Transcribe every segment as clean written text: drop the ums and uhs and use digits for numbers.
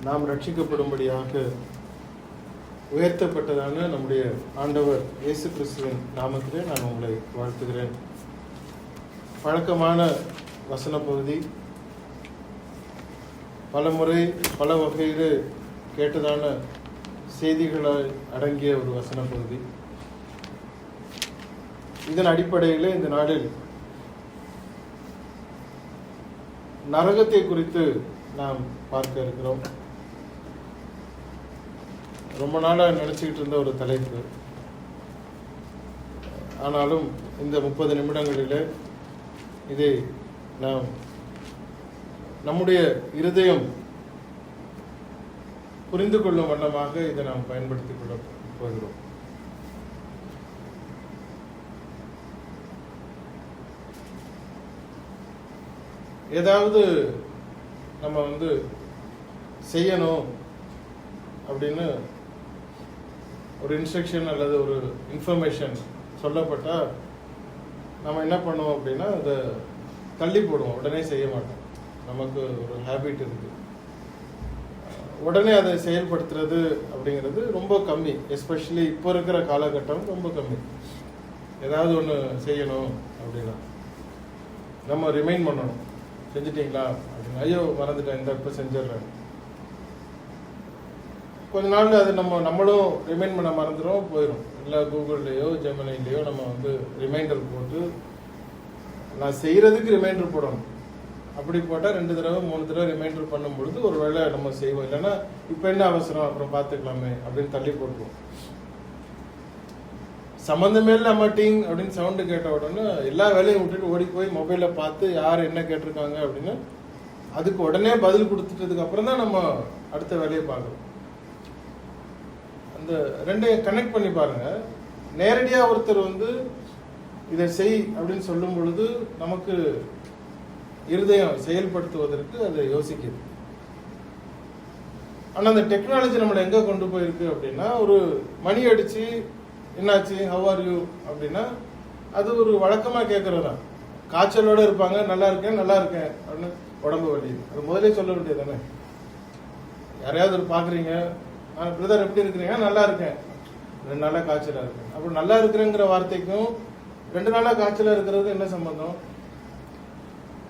நாம் ரட்சிக்கப்படும்படியாக உயர்த்தப்பட்டதான நம்முடைய ஆண்டவர் இயேசு கிறிஸ்துவின் நாமத்திலே நான் உங்களை வாழ்த்துகிறேன். பழக்கமான வசன பகுதி, பல முறை பல வகையில் கேட்டதான செய்திகளால் அடங்கிய ஒரு வசன பகுதி. இதன் அடிப்படையில் இந்த நாளில் நரகத்தை குறித்து நாம் பார்க்க இருக்கிறோம். ரொம்ப நாளாக நினச்சிக்கிட்டு இருந்த ஒரு தலைப்பு. ஆனாலும் இந்த 30 நிமிடங்களில் இதை நாம் நம்முடைய இருதயம் புரிந்து கொள்ளும் வண்ணமாக இதை நாம் பயன்படுத்திக் கொள்ள போகிறோம். ஏதாவது நம்ம செய்யணும் அப்படின்னு ஒரு இன்ஸ்ட்ரக்ஷன் அல்லது ஒரு இன்ஃபர்மேஷன் சொல்லப்பட்டால் நம்ம என்ன பண்ணுவோம் அப்படின்னா அதை தள்ளி போடுவோம், உடனே செய்ய மாட்டோம். நமக்கு ஒரு ஹேபிட் இருக்குது. உடனே அதை செயல்படுத்துறது அப்படிங்கிறது ரொம்ப கம்மி. எஸ்பெஷலி இப்போ இருக்கிற காலகட்டம் ரொம்ப கம்மி. ஏதாவது ஒன்று செய்யணும் அப்படின்னா நம்ம ரிமைண்ட் பண்ணணும், செஞ்சிட்டிங்களா அப்படின்னு. ஐயோ மறந்துட்டேன், இந்த இப்போ செஞ்சிடறேன். கொஞ்ச நாள் அது நம்மளும் ரிமைண்ட் பண்ண மறந்துடும், போயிடும். இல்லை கூகுள்லேயோ ஜெமினிலேயோ நம்ம ரிமைண்டர் போட்டு நான் செய்கிறதுக்கு ரிமைண்டர் போடணும். அப்படி போட்டால் 2 தடவை 3 தடவை ரிமைண்டர் பண்ணும் பொழுது ஒரு வேளை நம்ம செய்வோம். இல்லைன்னா இப்போ என்ன அவசரம், அப்புறம் பார்த்துக்கலாமே அப்படின்னு தள்ளி போட்டுருவோம். சம்மந்தமே இல்லாம டிங் அப்படின்னு சவுண்டு கேட்ட உடனே எல்லா வேலையும் விட்டுட்டு ஓடி போய் மொபைலை பார்த்து யார் என்ன கேட்டிருக்காங்க அப்படின்னு அதுக்கு உடனே பதில் கொடுத்துட்டதுக்கு அப்புறம் தான் நம்ம அடுத்த வேலையை பார்க்குறோம். அந்த ரெண்டையும் கனெக்ட் பண்ணி பாருங்க. நேரடியாக ஒருத்தர் இதை செய் அப்படின்னு சொல்லும் பொழுது நமக்கு இருதயம் செயல்படுத்துவதற்கு அதை யோசிக்குது. ஆனால் அந்த டெக்னாலஜி நம்மளை எங்கே கொண்டு போயிருக்கு அப்படின்னா, ஒரு மணி அடிச்சு என்னாச்சு, ஹவ் ஆர் யூ அப்படின்னா அது ஒரு வழக்கமாக கேட்கறது தான். காய்ச்சலோடு இருப்பாங்க, நல்லா இருக்கேன் அப்படின்னு உடம்பு வலி. அது முதலே சொல்ல வேண்டியது தானே. யாரையாவது பார்க்குறீங்க, பிரதர் எப்படி இருக்கிறீங்க, நல்லா இருக்கேன், 2 நாளாக காய்ச்சலாக இருக்கேன். அப்புறம் நல்லா இருக்கிறேங்கிற வார்த்தைக்கும் 2 நாளாக காய்ச்சலாக இருக்கிறது என்ன சம்பந்தம்?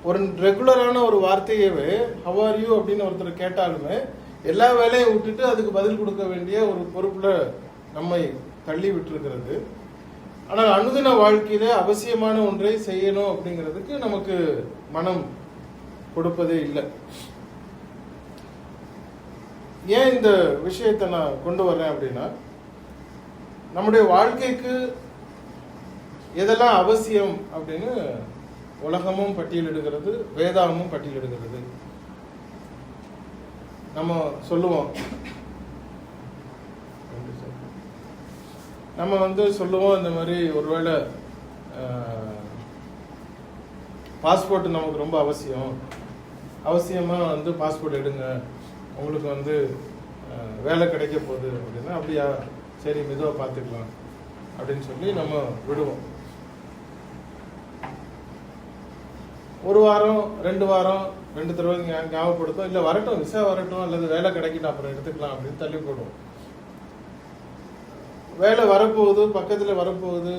ஒரு ரெகுலரான ஒரு வார்த்தையவே ஹவ் ஆர் யூ அப்படின்னு ஒருத்தர் கேட்டாலுமே எல்லா வேலையும் விட்டுட்டு அதுக்கு பதில் கொடுக்க வேண்டிய ஒரு பொறுப்புல நம்மை தள்ளி விட்டுருக்கிறது. ஆனால் அனுதின வாழ்க்கையில அவசியமான ஒன்றை செய்யணும் அப்படிங்கிறதுக்கு நமக்கு மனம் கொடுப்பதே இல்லை. ஏன் இந்த விஷயத்தை நான் கொண்டு வர்றேன் அப்படின்னா, நம்முடைய வாழ்க்கைக்கு எதெல்லாம் அவசியம் அப்படின்னு உலகமும் பட்டியலிடுகிறது, வேதாகமும் பட்டியலிடுகிறது. நம்ம சொல்லுவோம் இந்த மாதிரி ஒருவேளை பாஸ்போர்ட் நமக்கு ரொம்ப அவசியமா பாஸ்போர்ட் எடுங்க, உங்களுக்கு வேலை கிடைக்க போகுது அப்படின்னா, அப்படியா சரி மெதுவாக பார்த்துக்கலாம் அப்படின்னு சொல்லி நம்ம விடுவோம். 1 வாரம் 2 வாரம் 2 தடவை ஞாபகப்படுத்தும். இல்லை வரட்டும், விசா வரட்டும், அல்லது வேலை கிடைக்கட்டும், அப்புறம் எடுத்துக்கலாம் அப்படின்னு தள்ளி போடுவோம். வேலை வரப்போகுது, பக்கத்தில் வரப்போகுது,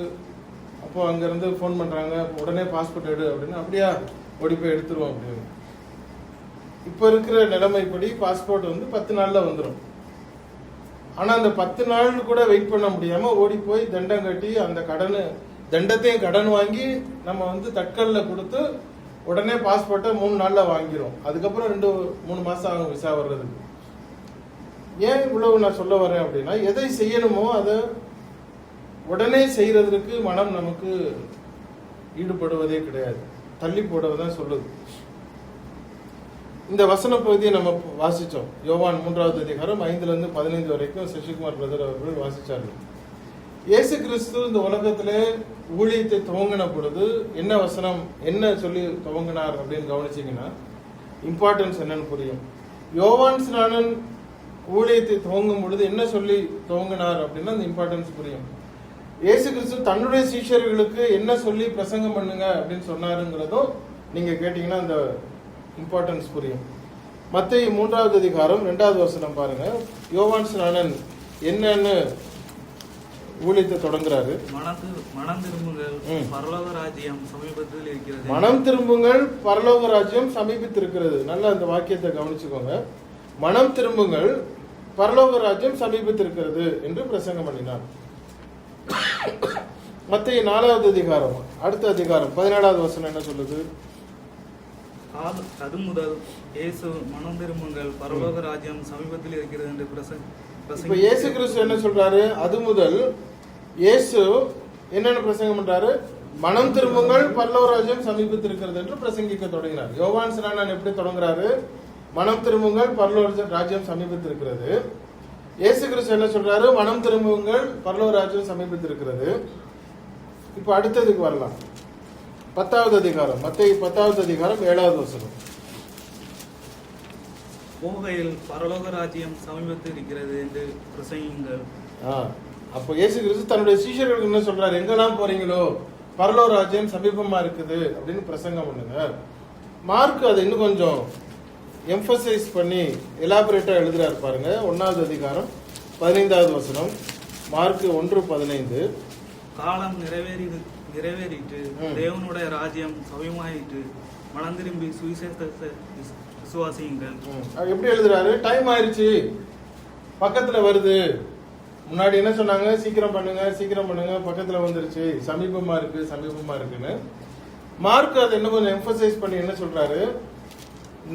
அப்போ அங்கேருந்து ஃபோன் பண்ணுறாங்க, உடனே பாஸ்போர்ட் எடு அப்படின்னு, அப்படியா ஓடி போய் எடுத்துருவோம் அப்படின்னு. இப்போ இருக்கிற நிலைமைப்படி பாஸ்போர்ட் 10 நாளில் வந்துடும். ஆனால் அந்த 10 நாள் கூட வெயிட் பண்ண முடியாமல் ஓடி போய் தண்டம் கட்டி அந்த தண்டத்தையும் கடன் வாங்கி நம்ம தட்கலில் கொடுத்து உடனே பாஸ்போர்ட்டை 3 நாளில் வாங்கிடும். அதுக்கப்புறம் 2-3 மாதம் ஆகும் விசா வர்றதுக்கு. ஏன் இவ்வளவு நான் சொல்ல வரேன் அப்படின்னா, எதை செய்யணுமோ அதை உடனே செய்யறதுக்கு மனம் நமக்கு ஈடுபடுவதே கிடையாது, தள்ளி போடுவதான் சொல்லுது. இந்த வசன பகுதியை நம்ம வாசிச்சோம். யோவான் 3வது அதிகாரம் 5லிருந்து 15 வரைக்கும் சசிகுமார் பிரதர் அவர்கள் வாசிச்சார்கள். இயேசு கிறிஸ்து இந்த உலகத்திலே ஊழியத்தை துவங்கின பொழுது என்ன வசனம் என்ன சொல்லி துவங்கினார் அப்படின்னு கவனிச்சீங்கன்னா இம்பார்ட்டன்ஸ் என்னன்னு புரியும். யோவான் ஸ்நானன் ஊழியத்தை துவங்கும் பொழுது என்ன சொல்லி துவங்கினார் அப்படின்னா அந்த இம்பார்ட்டன்ஸ் புரியும். இயேசு கிறிஸ்து தன்னுடைய சீஷர்களுக்கு என்ன சொல்லி பிரசங்கம் பண்ணுங்க அப்படின்னு சொன்னாருங்கிறதும் நீங்க கேட்டீங்கன்னா அந்த இம்பார்ட்டன்ஸ் புரியும். மத்தேயு 3வது அதிகாரம் 2வது வசனம் பாருங்க. யோவான் ஸ்நானன் என்னன்னு ஊழியத்தை தொடங்குறாரு. மனம் திரும்புங்கள், பரலோக ராஜ்யம் சமீபத்தில் இருக்கிறது. மனம் திரும்புங்கள், பரலோக ராஜ்யம் சமீபித்திருக்கிறது. நல்லா அந்த வாக்கியத்தை கவனிச்சுக்கோங்க. மனம் திரும்புங்கள், பரலோக ராஜ்யம் சமீபித்திருக்கிறது என்று பிரசங்கம் பண்ணினார். மத்தேயு 4வது அதிகாரம் அடுத்த அதிகாரம் 17வது வசனம் என்ன சொல்லுது? அது முதல் இயேசு மனம் திரும்புங்கள், பரலோக ராஜ்யம் சமீபத்தில் இருக்கிறது என்று இப்ப இயேசு கிறிஸ்து என்ன சொல்றாரு? அது முதல் இயேசு என்னன்னு பிரசங்கம் பண்றாரு? மனம் திரும்புங்கள், பரலோக ராஜ்யம் சமீபத்தில் இருக்கிறது என்று பிரசங்கிக்க தொடங்கினார். யோவான் ஸ்நானன் எப்படி தொடங்குறாரு? மனம் திரும்புங்கள், பரலோக ராஜ்யம் சமீபத்தில் இருக்கிறது. இயேசு கிறிஸ்து என்ன சொல்றாரு? மனம் திரும்புங்கள், பரலோக ராஜ்யம் சமீபத்தில் இருக்கிறது. இப்ப அடுத்ததுக்கு வரலாம். 10வது அதிகாரம் மத்தேயு 10வது அதிகாரம் 7வது வசனம். போகையில் பரலோக ராஜ்யம் சமீபத்தில் இருக்கிறது என்று பிரசங்கிங்கள். அப்போ இயேசு கிறிஸ்து தன்னுடைய சீஷர்களுக்கு என்ன சொல்றாரு? எங்கெல்லாம் போறீங்களோ பரலோக ராஜ்யம் சமீபமா இருக்குது அப்படின்னு பிரசங்கம் பண்ணுங்க. மார்க் அதை இன்னும் கொஞ்சம் எம்பசைஸ் பண்ணி எலாபரேட்டா எழுதுறாரு பாருங்க. 1வது அதிகாரம் 15வது வசனம். மார்க் 1:15. காலம் நிறைவேறிட்டு தேவனுடைய ராஜ்யம் சமீபமாயிட்டு, மனம் திரும்பி சுவிசேஷத்தை விசுவாசியுங்கள். எப்படி எழுதுறாரு? டைம் ஆயிருச்சு, பக்கத்துல வருது. முன்னாடி என்ன சொன்னாங்க? சீக்கிரம் பண்ணுங்க, சீக்கிரம் பண்ணுங்க, பக்கத்துல வந்துருச்சு, சமீபமா இருக்குன்னு. மார்க் அதை இன்னும் கொஞ்சம் எம்பசைஸ் பண்ணி என்ன சொல்றாரு?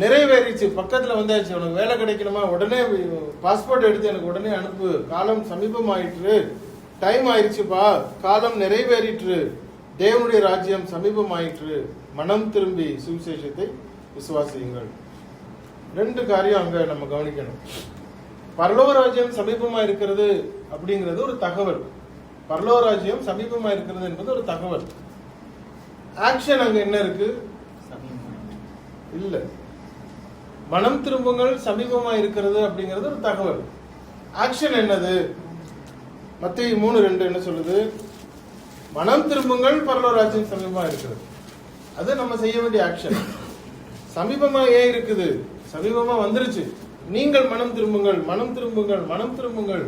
நிறைவேறிச்சு, பக்கத்துல வந்தாச்சு, உனக்கு வேலை கிடைக்கணுமா, உடனே பாஸ்போர்ட் எடுத்து எனக்கு உடனே அனுப்பு, காலம் சமீபமாயிற்று, டைம் ஆயிடுச்சுப்பா, காலம் நிறைவேறிற்று, தேவனுடைய ராஜ்யம் சமீபமாயிற்று, மனம் திரும்பி சுவிசேஷத்தை விசுவாசியுங்கள். 2 காரியம் அங்க நம்ம கவனிக்கணும். பரலோக ராஜ்யம் சமீபமா இருக்கிறது அப்படிங்கிறது ஒரு தகவல். பரலோக ராஜ்யம் சமீபமா இருக்கிறது என்பது ஒரு தகவல். ஆக்ஷன் அங்க என்ன இருக்கு? இல்ல. மனம் திரும்புங்கள், சமீபமா இருக்கிறது அப்படிங்கிறது ஒரு தகவல். ஆக்ஷன் என்னது? மத்தேயு 3:2 என்ன சொல்லுது? மனம் திரும்புங்கள், பரலோக ராஜ்யம் சமீபமா இருக்கிறது. அது நம்ம செய்ய வேண்டிய ஆக்ஷன். சமீபமா ஏன் இருக்குது? சமீபமா வந்துருச்சு. நீங்கள் மனம் திரும்புங்கள், மனம் திரும்புங்கள், மனம் திரும்புங்கள்.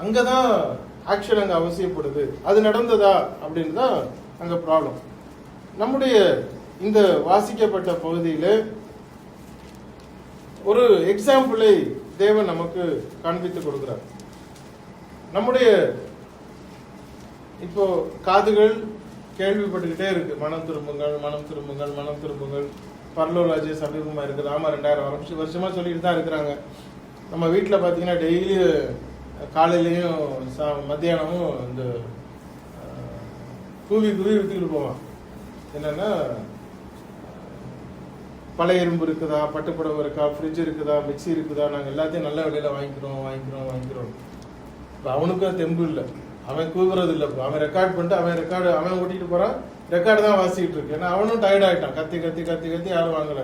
அங்கதான் ஆக்ஷன் அங்க அவசியப்படுது. அது நடந்ததா அப்படின்னு தான் அங்க ப்ராப்ளம். நம்முடைய இந்த வாசிக்கப்பட்ட பகுதியில் ஒரு எக்ஸாம்பிளை தேவன் நமக்கு காண்பித்து கொடுக்கிறார். நம்முடைய இப்போ காதுகள் கேள்விப்பட்டுக்கிட்டே இருக்கு, மனம் திரும்புங்கள், மனம் திரும்புங்கள், மனம் திரும்புங்கள், பரலோக ராஜ்யம் சமீபமா இருக்குது. ஆமா, 2000 வருஷமா சொல்லிட்டு தான் இருக்கிறாங்க. நம்ம வீட்டில் பார்த்தீங்கன்னா டெய்லி காலையிலையும் மத்தியானமும் இந்த கூவி வித்துக்கிட்டு போவான். என்னன்னா, பழைய இரும்பு இருக்குதா, பட்டுப்புடவை இருக்கா, ஃப்ரிட்ஜ் இருக்குதா, மிக்சி இருக்குதா, நாங்கள் எல்லாத்தையும் நல்ல விலையில வாங்கிக்கிறோம். இப்போ அவனுக்கும் தெம்பு இல்லை, அவன் கூவுறது இல்லை. இப்போ அவன் ரெக்கார்ட் பண்ணிட்டு அவன் ஓட்டிட்டு போறான், ரெக்கார்டு தான் வாசிக்கிட்டு இருக்கு. ஏன்னா அவனும் டயர்ட் ஆயிட்டான், கத்தி யாரும் வாங்கல.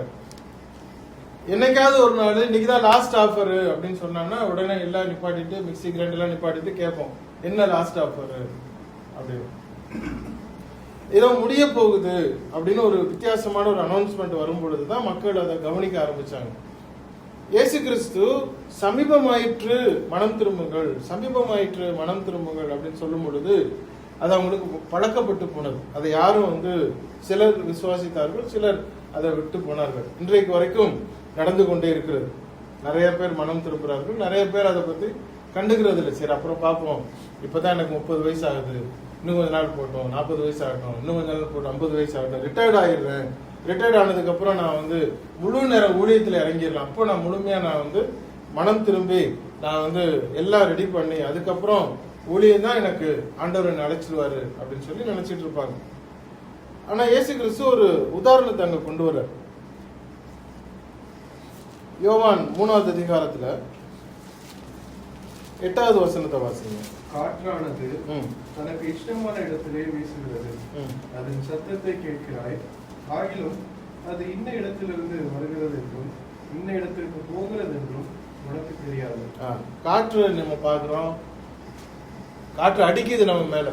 என்னைக்காவது ஒரு நாள் இன்னைக்குதான் லாஸ்ட் ஆஃபர் அப்படின்னு சொன்னான்னா உடனே எல்லாம் நிப்பாட்டிட்டு, மிக்சி கிரைண்டர் எல்லாம் நிப்பாட்டிட்டு கேட்போம், என்ன லாஸ்ட் ஆஃபர் அப்படின்னு. ஏதோ முடிய போகுது அப்படின்னு ஒரு வித்தியாசமான ஒரு அனௌன்ஸ்மெண்ட் வரும் பொழுதுதான் மக்கள் அதை கவனிக்க ஆரம்பிச்சாங்க. இயேசு கிறிஸ்து சமீபமாயிற்று, மனம் திரும்புங்கள், சமீபமாயிற்று, மனம் திரும்புங்கள் அப்படின்னு சொல்லும் பொழுது அது அவங்களுக்கு பழக்கப்பட்டு போனது. அதை யாரும் சிலர் விசுவாசித்தார்கள், சிலர் அதை விட்டு போனார்கள். இன்றைக்கு வரைக்கும் நடந்து கொண்டே இருக்கிறது. நிறைய பேர் மனம் திரும்புகிறார்கள், நிறைய பேர் அதை பத்தி கண்டுக்கிறது இல்லை. சரி, அப்புறம் பார்ப்போம், இப்பதான் எனக்கு 30 வயசு ஆகுது, இன்னும் கொஞ்ச நாள் போட்டோம், 40 வயசு ஆகட்டும், இன்னும் கொஞ்ச நாள் போட்டோம், 50 வயசு ஆகட்டும், ரிட்டையர்ட் ஆயிடுறேன், ரிட்டையர்ட் ஆனதுக்கு அப்புறம் நான் முழு நேர ஊழியத்தில் இறங்கிடலாம், அப்போ நான் முழுமையா நான் மனம் திரும்பி நான் எல்லாம் ரெடி பண்ணி அதுக்கப்புறம் ஊழியம் தான் எனக்கு ஆண்டவர் என்னை அழைச்சிடுவாரு அப்படின்னு சொல்லி நினைச்சிட்டு இருப்பாங்க. ஆனா இயேசு கிறிஸ்து ஒரு உதாரணத்தை அங்க கொண்டு வர, யோவான் 3வது அதிகாரத்துல 8வது வசனத்தை வாசிங்க. காற்றானது தனக்கு இஷ்டமான இடத்திலே வீசுகிறது, அதன் சத்தத்தை கேட்கிறாய், ஆகிலும் அது இன்ன இடத்திலிருந்து வருகிறது என்றும் இன்ன இடத்திற்கு போகிறது என்றும் உனக்கு தெரியாது. காற்று நம்ம பார்க்கிறோம், காற்று அடிக்குது நம்ம மேல,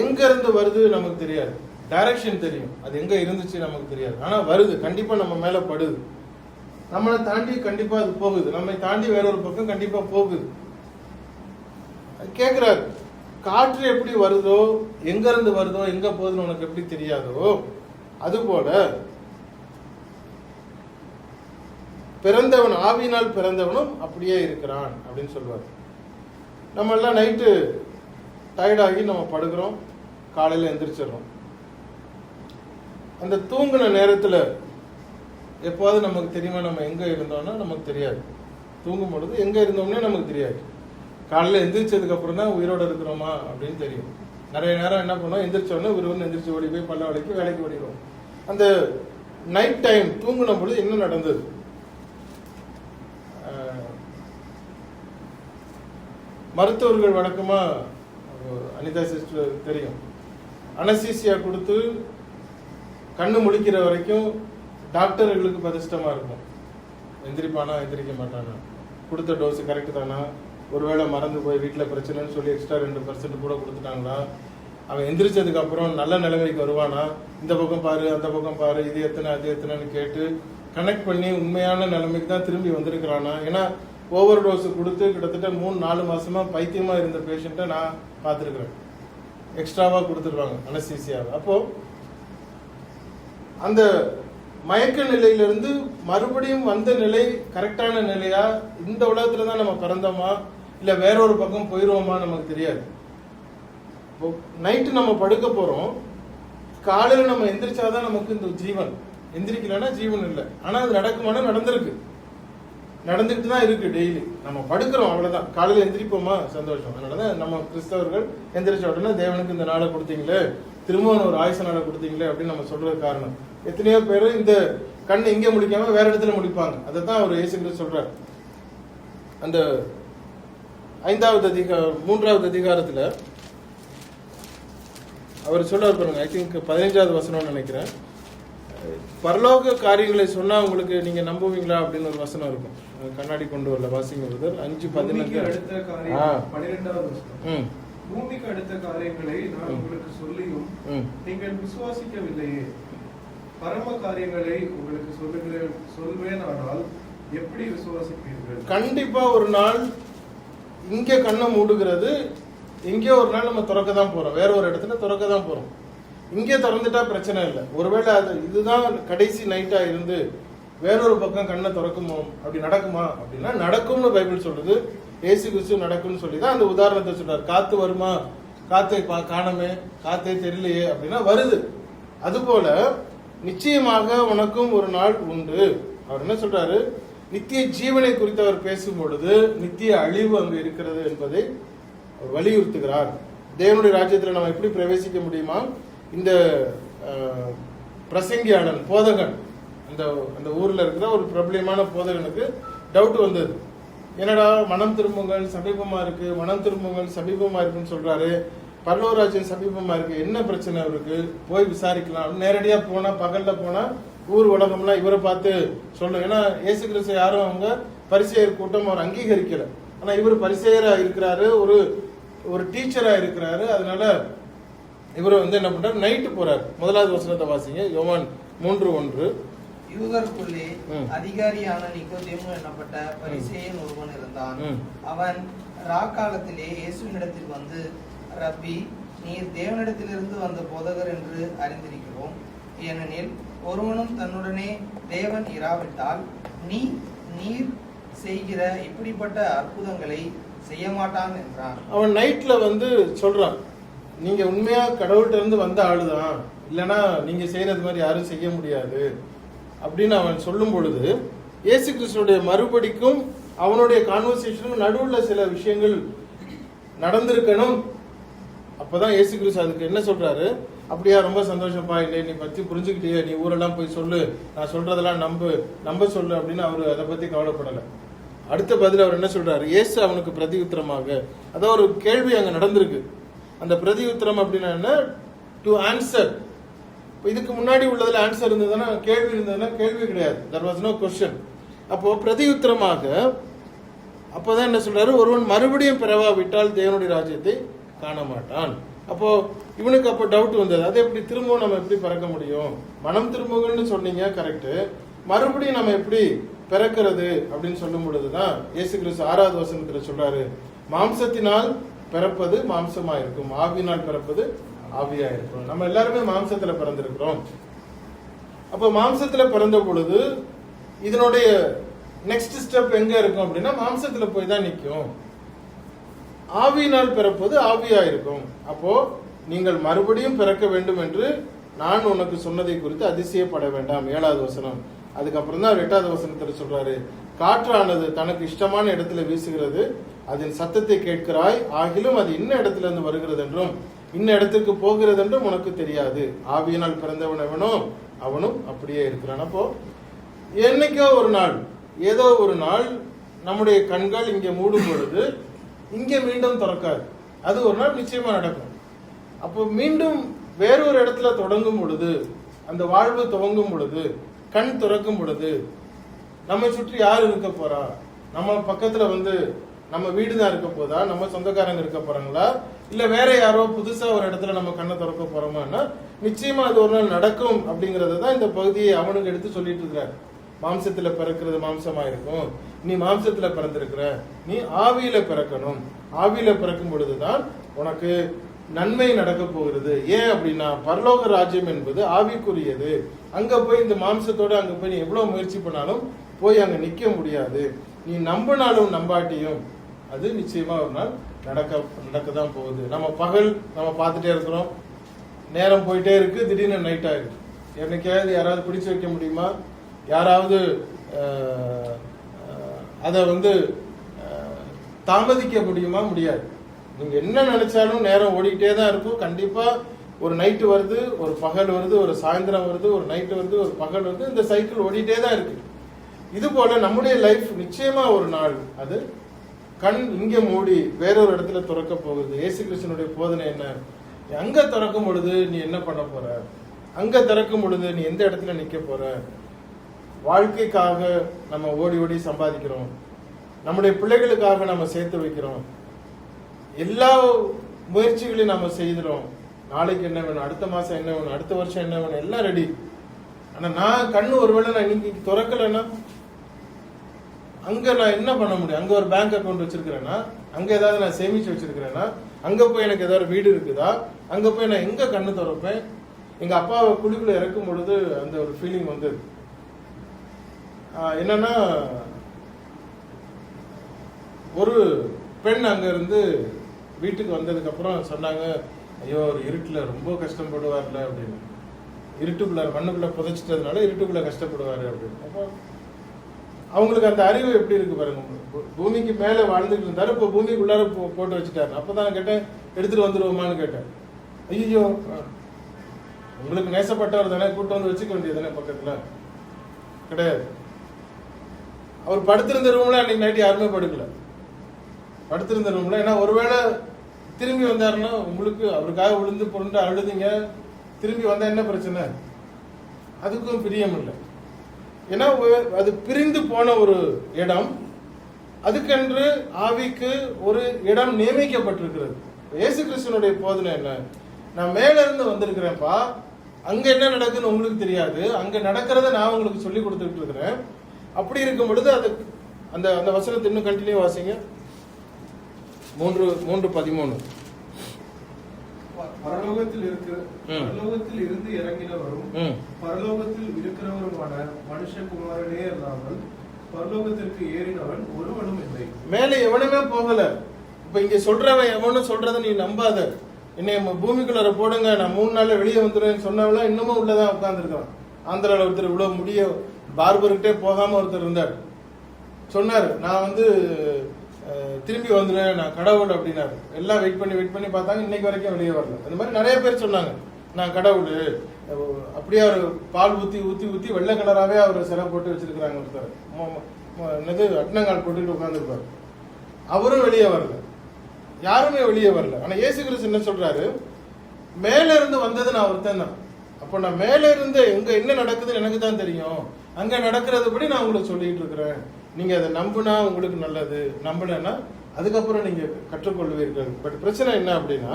எங்க இருந்து வருது நமக்கு தெரியாது. டைரக்ஷன் தெரியும், அது எங்க இருந்துச்சு நமக்கு தெரியாது, ஆனா வருது, கண்டிப்பா நம்ம மேல படுது, நம்மளை தாண்டி கண்டிப்பா அது போகுது, நம்மை தாண்டி வேற ஒரு பக்கம் கண்டிப்பா போகுது. கேட்கிறாரு, காற்று எப்படி வருதோ, எங்க இருந்து வருதோ, எங்க போகுதுன்னு உனக்கு எப்படி தெரியாதோ, அதுபோல பிறந்தவன் ஆவியினால் பிறந்தவனும் அப்படியே இருக்கிறான் அப்படின்னு சொல்லுவார். நம்ம எல்லாம் நைட்டு டயர்டாகி நம்ம படுக்கிறோம், காலையில் எந்திரிச்சிடறோம். அந்த தூங்கின நேரத்தில் எப்போது நமக்கு தெரியுமா நம்ம எங்கே இருந்தோம்னா நமக்கு தெரியாது. தூங்கும் பொழுது எங்கே இருந்தோம்னே நமக்கு தெரியாது. காலையில் எந்திரிச்சதுக்கு அப்புறம் தான் உயிரோடு இருக்கிறோமா அப்படின்னு தெரியும். நிறைய நேரம் என்ன பண்ணுவோம், எந்திரிச்சோடனே ஒருவன் எந்திரிச்சு ஓடி போய் பல்ல வளைக்கு வேலைக்கு ஓடிடுவோம். அந்த நைட் டைம் தூங்கின பொழுது என்ன நடந்தது? மருத்துவர்கள் வழக்கமா, அனிதா சிஸ்டர் தெரியும், அனசீசியா கொடுத்து கண்ணு முழிக்கிற வரைக்கும் டாக்டர்களுக்கு பதஷ்டமா இருக்கும். எந்திரிப்பானா எந்திரிக்க மாட்டானா, கொடுத்த டோஸ் கரெக்டு தானா, ஒருவேளை மறந்து போய் வீட்டில் பிரச்சனைன்னு சொல்லி எக்ஸ்ட்ரா 2% கூட கொடுத்துட்டாங்களா, அவன் எந்திரிச்சதுக்கு அப்புறம் நல்ல நிலைமைக்கு வருவானா, இந்த பக்கம் பாரு அந்த பக்கம் பாரு, இது எத்தனை அது எத்தனைன்னு கேட்டு கனெக்ட் பண்ணி உண்மையான நிலைமைக்கு தான் திரும்பி வந்திருக்கிறானா. ஏன்னா ஓவர் டோஸ் கொடுத்து கிட்டத்தட்ட 3-4 மாசமா பைத்தியமா இருந்த பேஷண்ட்டை நான் பார்த்துருக்கிறேன். எக்ஸ்ட்ராவா கொடுத்துருவாங்க அனஸ்தீசியாவை. அப்போ அந்த மயக்க நிலையிலிருந்து மறுபடியும் வந்த நிலை கரெக்டான நிலையா, இந்த உலகத்துல தான் நம்ம பிறந்தோமா இல்ல வேற ஒரு பக்கம் போயிருவோமா நமக்கு தெரியாது. நைட்டு நம்ம படுக்க போறோம், காலையில நம்ம எந்திரிச்சாதான் நமக்கு இந்த ஜீவன், எந்திரிக்கலன்னா ஜீவன் இல்லை. ஆனா அது நடக்குமானா நடந்திருக்கு, நடந்துட்டு தான் இருக்கு. டெய்லி நம்ம படுக்கிறோம், அவ்வளவுதான். காலையில எந்திரிப்போமா, சந்தோஷம். அதனாலதான் நம்ம கிறிஸ்தவர்கள் எந்திரிச்ச உடனே தேவனுக்கு இந்த நாளை கொடுத்தீங்களே, திரும்பவும் ஒரு ஆயுச நாளை கொடுத்தீங்களே அப்படின்னு நம்ம சொல்றது காரணம். எத்தனையோ பேர் இந்த கண்ணை இங்கே முடிக்காம வேற இடத்துல முடிப்பாங்க. அதை தான் அவர் இயேசு கிறிஸ்து சொல்றார். அந்த 3வது அதிகாரத்துல அவர் சொல்றார் பாருங்க, ஐ திங்க் 15வது வசனம் நினைக்கிறேன். பரலோக காரியங்களை சொன்னா உங்களுக்கு நீங்க நம்புவீங்களா அப்படின்னு ஒரு வசனம் இருக்கும். கண்ணாடி கொண்டு வரல, வாசிங்க பிரதர். 5:15 அடுத்த காரியம் 12வது வசனம். பூமிக்கு அடுத்த காரியங்களை நான் உங்களுக்கு சொல்லியும் நீங்கள் விசுவாசிக்கவில்லையே, பரம காரியங்களை உங்களுக்கு சொல்வேன், ஆனால் எப்படி விசுவாசிப்பீர்கள்? கண்டிப்பா ஒரு நாள் இங்க கண்ணை மூடுகிறது, எங்கேயோ ஒரு நாள் நம்ம திறக்க தான் போறோம், வேற ஒரு இடத்துல திறக்க தான் போறோம். இங்கே திறந்துட்டா பிரச்சனை இல்லை. ஒருவேளை அது இதுதான் கடைசி நைட்டா இருந்து வேறொரு பக்கம் கண்ணை திறக்குமோ, அப்படி நடக்குமா அப்படின்னா நடக்கும்னு பைபிள் சொல்றது. இயேசு கிறிஸ்து நடக்கும்னு சொல்லி தான் அந்த உதாரணத்தை சொல்றாரு. காத்து வருமா, காத்தை காணமே, காத்தே தெரியலையே அப்படின்னா வருது. அதுபோல நிச்சயமாக உனக்கும் ஒரு நாள் உண்டு. அவர் என்ன சொல்றாரு, நித்திய ஜீவனை குறித்து அவர் பேசும் பொழுது நித்திய அழிவு அங்கு இருக்கிறது என்பதை அவர் வலியுறுத்துகிறார். தேவனுடைய ராஜ்யத்தில் நம்ம எப்படி பிரவேசிக்க முடியுமா? இந்த பிரசங்கியாளன், போதகன், அந்த ஊர்ல இருக்கிற ஒரு பிரபலமான போதகனுக்கு டவுட் வந்தது. என்னடா மனம் திரும்புங்கள் சமீபமா இருக்கு, மனம் திரும்புங்கள் சமீபமா இருக்குன்னு சொல்றாரு, பரலோகராஜ்யம் சமீபமா இருக்கு, என்ன பிரச்சனை அவருக்கு, போய் விசாரிக்கலாம். நேரடியா போனா, பகல்ல போனா ஊர் உலகம்லாம் இவரை பார்த்து சொல்லும். ஏன்னா இயேசு கிறிஸ்து யாரும் அவங்க பரிசேயர் கூட்டம் அவர் அங்கீகரிக்கல. ஆனா இவர் பரிசேயரா இருக்கிறாரு, ஒரு டீச்சரா இருக்கிறாரு. அதனால இவர் என்ன பண்றாரு, நைட்டு போறாரு. 1வது வசனத்தை வாசிங்க, யோவான் 3:1. யூதருக்குள்ளே அதிகாரியான நிக்கோதேமு என்னப்பட்ட பரிசேயன் ஒருவன் இருந்தான். அவன் ராக்காலத்திலே இயேசுவினிடத்தில் வந்து, ரப்பி, நீர் தேவனிடத்திலிருந்து வந்த போதகர் என்று அறிந்திருக்கிறோம். ஏனெனில் ஒருவனும் தன்னுடனே தேவன் இராவிட்டால் நீர் செய்கிற இப்படிப்பட்ட அற்புதங்களை செய்ய மாட்டான் என்றான். அவன் நைட்ல சொல்றான், நீங்க உண்மையா கடவுள்கிட்ட இருந்து வந்த ஆளுதான், இல்லைன்னா நீங்க செய்யறது மாதிரி யாரும் செய்ய முடியாது அப்படின்னு அவன் சொல்லும் பொழுது, இயேசு கிறிஸ்துடைய மறுபடிக்கும் அவனுடைய கான்வர்சேஷனும் நடுவுல சில விஷயங்கள் நடந்திருக்கணும். அப்பதான் இயேசு கிறிஸ்து அதுக்கு என்ன சொல்றாரு, அப்படியா, ரொம்ப சந்தோஷப்பா, இல்லை நீ பத்தி புரிஞ்சுக்கிட்டே, நீ ஊரெல்லாம் போய் சொல்லு, நான் சொல்றதெல்லாம் நம்ப சொல்லு அப்படின்னு அவரு அதை பத்தி கவலைப்படல. அடுத்த பதில் அவர் என்ன சொல்றாரு, இயேசு அவனுக்கு பிரதி உத்தரமாக, அதான் ஒரு கேள்வி அங்க நடந்திருக்கு. அந்த பிரதி உத்தரம் அப்படின்னா என்ன, டு ஆன்சர். இதுக்கு முன்னாடி உள்ளதுல ஆன்சர் இருந்ததுன்னா, கேள்வி இருந்ததுன்னா கேள்வி கிடையாது, there was no question. அப்போ பிரதி உத்தரமாக அப்போதான் என்ன சொல்றாரு, ஒருவன் மறுபடியும் பிறவாவிட்டால் தேவனுடைய ராஜ்யத்தை காண மாட்டான். அப்போ இவனுக்கு அப்போ டவுட் வந்தது, அது எப்படி திரும்பவும் நம்ம எப்படி பிறக்க முடியும்? மனம் திரும்புகள்னு சொன்னீங்க, கரெக்டு. மறுபடியும் நம்ம எப்படி பிறக்கிறது அப்படின்னு சொல்லும் பொழுதுதான் இயேசு கிறிஸ்து 6வது வசனத்துல சொல்றாரு, மாம்சத்தினால் பிறப்பது மாம்சமா இருக்கும், ஆவியினால் பிறப்பது ஆவியா இருக்கும். நம்ம எல்லாருமே மாம்சத்துல பிறந்திருக்கிறோம். அப்போ மாம்சத்துல பிறந்த பொழுது இதனுடைய நெக்ஸ்ட் ஸ்டெப் எங்க இருக்கும் அப்படின்னா மாம்சத்துல போய் தான் நிற்கும். ஆவியினால் பிறப்பது ஆவியா இருக்கும். அப்போ நீங்கள் மறுபடியும் பிறக்க வேண்டும் என்று நான் உனக்கு சொன்னதை குறித்து அதிசயப்பட வேண்டாம். 7வது வசனம். அதுக்கப்புறம் தான் 8வது வசனத்துல சொல்றாரு, காற்றானது தனக்கு இஷ்டமான இடத்துல வீசுகிறது, அதன் சத்தத்தை கேட்கிறாய், ஆகிலும் அது இன்ன இடத்துல இருந்து வருகிறது என்றும் இன்ன இடத்துக்கு போகிறது என்றும் உனக்கு தெரியாது. ஆவியினால் பிறந்தவன் எவனோ அவனும் அப்படியே இருக்கிறான். அப்போ என்னைக்கோ ஒரு நாள், ஏதோ ஒரு நாள் நம்முடைய கண்கள் இங்கே மூடும் பொழுது இங்கே மீண்டும் திறக்காது. அது ஒரு நாள் நிச்சயமா நடக்கும். அப்போ மீண்டும் வேறொரு இடத்துல தொடங்கும் பொழுது, அந்த வாழ்வு துவங்கும் பொழுது, கண் திறக்கும் பொழுது நம்மை சுற்றி யார் இருக்க போறா? நம்ம பக்கத்துல நம்ம வீடு தான் இருக்க போதா? நம்ம சொந்தக்காரங்க இருக்க போறாங்களா? இல்ல வேற யாரோ புதுசா ஒரு இடத்துல நம்ம கண்ணை திறக்க போறோமான்னா நிச்சயமா அது ஒரு நாள் நடக்கும். அப்படிங்கறத தான் இந்த பகுதியை அவனுக்கு எடுத்து சொல்லிட்டு இருக்கிறார். மாம்சத்துல பிறக்கிறது மாம்சமா இருக்கும், நீ மாம்சத்துல பிறந்திருக்கிற, நீ ஆவியில பிறக்கணும். ஆவியில பிறக்கும் பொழுதுதான் உனக்கு நன்மை நடக்க போகிறது. ஏன் அப்படின்னா பரலோக ராஜ்யம் என்பது ஆவிக்குரியது. அங்க போய் இந்த மாம்சத்தோட அங்க போய் நீ எவ்வளவு முயற்சி பண்ணாலும் போய் அங்க நிக்க முடியாது. நீ நம்பினாலும் நம்பாட்டியும் அது நிச்சயமா ஒரு நாள் நடக்கதான் போகுது. நம்ம பகல் நம்ம பார்த்துட்டே இருக்கிறோம், நேரம் போயிட்டே இருக்கு, திடீர்னு நைட் ஆயிருக்கு. என்னைக்காவது யாராவது பிடிச்சு வைக்க முடியுமா? யாராவது அதை தாமதிக்க முடியுமா? முடியாது. நீங்க என்ன நினைச்சாலும் நேரம் ஓடிக்கிட்டே தான் இருக்கும். கண்டிப்பா ஒரு நைட்டு வருது, ஒரு பகல் வருது, ஒரு சாயந்தரம் வருது, ஒரு நைட்டு வருது, ஒரு பகல் வருது. இந்த சைக்கிள் ஓடிட்டே தான் இருக்கு. இது போல நம்முடைய லைஃப் நிச்சயமா ஒரு நாள் அது கண் இங்க மூடி வேறொரு இடத்துல திறக்க போகுது. இயேசு கிறிஸ்துவினுடைய போதனை என்ன? அங்க திறக்கும் பொழுது நீ என்ன பண்ண போற? அங்க திறக்கும் பொழுது நீ எந்த இடத்துல நிக்க போற? வாழ்க்கைக்காக நம்ம ஓடி ஓடி சம்பாதிக்கிறோம், நம்முடைய பிள்ளைகளுக்காக நம்ம சேர்த்து வைக்கிறோம், எல்லா முயற்சிகளையும் நம்ம செய்கிறோம். நாளைக்கு என்ன வேணும், அடுத்த மாசம் என்ன வேணும், அடுத்த வருஷம் என்ன வேணும், எல்லாம் ரெடி. ஆனா நான் கண்ணு ஒருவேளை நான் இன்னைக்கு திறக்கலைன்னா அங்க நான் என்ன பண்ண முடியும்? அங்க ஒரு பேங்க் அக்கௌண்ட் வச்சிருக்கிறேன்னா, அங்க ஏதாவது நான் சேமிச்சு வச்சிருக்கிறேன்னா, அங்க போய் எனக்கு ஏதாவது வீடு இருக்குதா? அங்க போய் நான் எங்க கண்ணு திறப்பேன்? எங்க அப்பாவை குழிக்குள்ள இறக்கும் பொழுது அந்த ஒரு ஃபீலிங் வந்தது. என்னன்னா, ஒரு பெண் அங்க இருந்து வீட்டுக்கு வந்ததுக்கு அப்புறம் சொன்னாங்க, ஐயோ ஒரு இருட்டுல ரொம்ப கஷ்டப்படுவார்ல அப்படின்னு. இருட்டுக்குள்ள மண்ணுக்குள்ள புதைச்சிட்டதுனால இருட்டுக்குள்ள கஷ்டப்படுவாரு அப்படின்னு. அப்போ அவங்களுக்கு அந்த அறிவு எப்படி இருக்கு பாருங்க. பூமிக்கு மேல வாழ்ந்துட்டு இருந்தாரு, இப்போ பூமிக்குள்ளார போட்டு வச்சுட்டாரு. அப்பதான் கேட்டேன், எடுத்துட்டு வந்துருவோமான்னு கேட்டேன். ஐயோ உங்களுக்கு நேசப்பட்டவர் தானே, கூட்டம் வந்து வச்சுக்க வேண்டியது தானே பக்கத்துல. கிடையாது. அவர் படுத்திருந்த ரூம்ல அன்னைக்கு நைட்டு யாருமே படுக்கல. படுத்திருந்த ரூம்ல, ஏன்னா ஒருவேளை திரும்பி வந்தாருன்னா உங்களுக்கு அவருக்காக விழுந்து புரண்டு அழுதுங்க, திரும்பி வந்தா என்ன பிரச்சனை? அதுக்கும் பிரியம் இல்லை. ஏன்னா அது பிரிந்து போன ஒரு இடம், அதுக்கென்று ஆவிக்கு ஒரு இடம் நியமிக்கப்பட்டிருக்கிறது. இயேசு கிறிஸ்துவனுடைய போதனை என்ன? நான் மேல இருந்து வந்திருக்கிறேன்ப்பா, அங்க என்ன நடக்குன்னு உங்களுக்கு தெரியாது, அங்க நடக்கிறத நான் உங்களுக்கு சொல்லி கொடுத்துட்டு இருக்கிறேன். அப்படி இருக்கும் பொழுது அது அந்த அந்த வசனத்தை இன்னும் கண்டினியூ வாசிங்க. 3:13. பரலோகத்தில் இருந்து இறங்கினவரும் பரலோகத்தில் இருக்கிறவருமான மனுஷகுமாரனே அல்லாமல் பரலோகத்திற்கு ஏறினவன் ஒருவனும் இல்லை. மேல எவனுமே போகல. இப்ப இங்க சொல்றவன் எவனும் சொல்றத நீ நம்பாத. என்னை பூமிக்குள்ள போடுங்க, நான் 3 நாள்ல வெளியே வந்துடுவேன்னு சொன்னவெல்லாம் இன்னமும் உள்ளதான் உட்கார்ந்துருக்கான். ஆந்திரால ஒருத்தர் இவ்வளவு முடிய பார்பர்கிட்டே போகாம ஒருத்தர் இருந்தார். சொன்னாரு, நான் திரும்பி வந்துடுவேன், நான் கடவுள் அப்படின்னாரு. எல்லாம் வெயிட் பண்ணி பார்த்தாங்க, இன்னைக்கு வரைக்கும் வெளியே வரல. அந்த மாதிரி நிறைய பேர் சொன்னாங்க, நான் கடவுள். அப்படியே அவர் பால் ஊத்தி வெள்ளை கலராகவே அவர் சிலை போட்டு வச்சிருக்கிறாங்க. ஒருத்தர் அட்னங்கால் போட்டுட்டு உட்காந்துருப்பாரு. அவரும் வெளியே வரல, யாருமே வெளியே வரல. ஆனா இயேசு கிறிஸ்து என்ன சொல்றாரு? மேல இருந்து வந்தது நான் ஒருத்தன் தான். அப்போ நான் மேல இருந்து எங்க என்ன நடக்குதுன்னு எனக்கு தான் தெரியும். அங்க நடக்கிறது படி நான் உங்களுக்கு சொல்லிட்டு இருக்கிறேன். நீங்க அதை நம்பினா உங்களுக்கு நல்லது, நம்பலன்னா அதுக்கப்புறம் நீங்க கற்றுக்கொள்வீர்கள். பட் பிரச்சனை என்ன அப்படின்னா,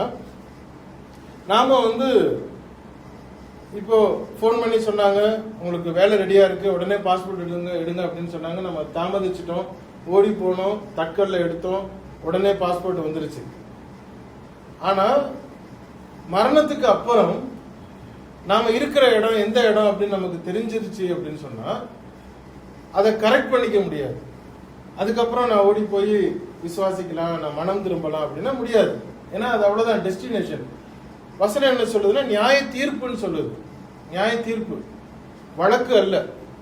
நாம வந்து இப்போ ஃபோன் பண்ணி சொன்னாங்க உங்களுக்கு வேலை ரெடியா இருக்கு, உடனே பாஸ்போர்ட் எடுங்க அப்படின்னு சொன்னாங்க. நம்ம தாமதிச்சிட்டோம், ஓடி போனோம், தட்கல்ல எடுத்தோம், உடனே பாஸ்போர்ட் வந்துருச்சு. ஆனா மரணத்துக்கு அப்புறம் நாம இருக்கிற இடம் எந்த இடம் அப்படின்னு நமக்கு தெரிஞ்சிருச்சு அப்படின்னு சொன்னா அதை கரெக்ட் பண்ணிக்க முடியாது. அதுக்கப்புறம் நான் ஓடி போய் விசுவாசிக்கலாம், நான் மனம் திரும்பலாம் அப்படின்னா முடியாது. ஏன்னா அது அவ்வளவுதான் டெஸ்டினேஷன். வசனம் என்ன சொல்லுதுன்னா நியாய தீர்ப்புன்னு சொல்லுது. நியாய தீர்ப்பு, வழக்கு அல்ல.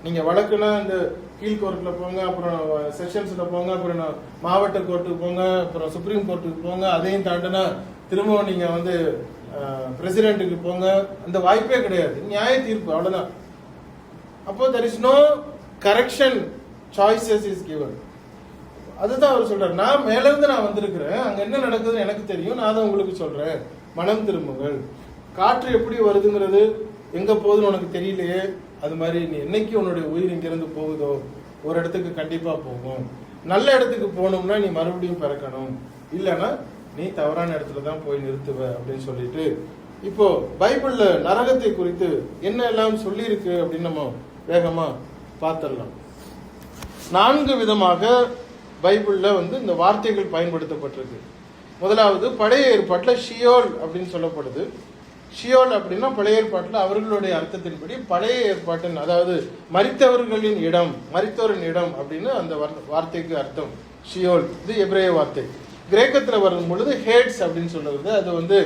நீங்க வழக்குனா இந்த கீழ் கோர்ட்ல போங்க, அப்புறம் செஷன்ஸ்ல போங்க, அப்புறம் மாவட்ட கோர்ட்டுக்கு போங்க, அப்புறம் சுப்ரீம் கோர்ட்டுக்கு போங்க, அதையும் தாண்டினா திரும்பவும் நீங்க வந்து பிரசிடென்ட்டுக்கு போங்க. அந்த வாய்ப்பே கிடையாது. நியாய தீர்ப்பு, அவ்வளவுதான். அப்போ there is no correction, choices is given. அதுதான் அவர் சொல்றாரு. நான் மேல இருந்து நான் வந்திருக்கிறேன், அங்க என்ன நடக்குதுன்னு எனக்கு தெரியும், நான் அதை உங்களுக்கு சொல்றேன், மனம் திரும்புங்கள். காற்று எப்படி வருதுங்கிறது எங்க போகுதுன்னு உனக்கு தெரியலையே, அது மாதிரி நீ என்னைக்கு உன்னுடைய உயிர் இங்கிருந்து போகுதோ ஒரு இடத்துக்கு கண்டிப்பா போகும். நல்ல இடத்துக்கு போகணும்னா நீ மறுபடியும் பிறக்கணும், இல்லைன்னா நீ தவறான இடத்துல தான் போய் நிறுத்துவ அப்படின்னு சொல்லிட்டு, இப்போ பைபிள்ல நரகத்தை குறித்து என்ன எல்லாம் சொல்லி இருக்கு அப்படின்னு நம்ம வேகமா பார்த்துடலாம். 4 விதமாக பைபிள்ல வந்து இந்த வார்த்தைகள் பயன்படுத்தப்பட்டிருக்கு. முதலாவது பழைய ஏற்பாட்டுல ஷியோல் அப்படின்னு சொல்லப்படுது. ஷியோல் அப்படின்னா பழைய ஏற்பாட்டில் அவர்களுடைய அர்த்தத்தின்படி பழைய ஏற்பாட்டின், அதாவது மரித்தவர்களின் இடம், மரித்தோரின் இடம் அப்படின்னு அந்த வார்த்தைக்கு அர்த்தம் ஷியோல். இது எபிரேய வார்த்தை. கிரேக்கத்தில் வரும் பொழுது ஹேட்ஸ் அப்படின்னு சொல்லுறது, அது வந்து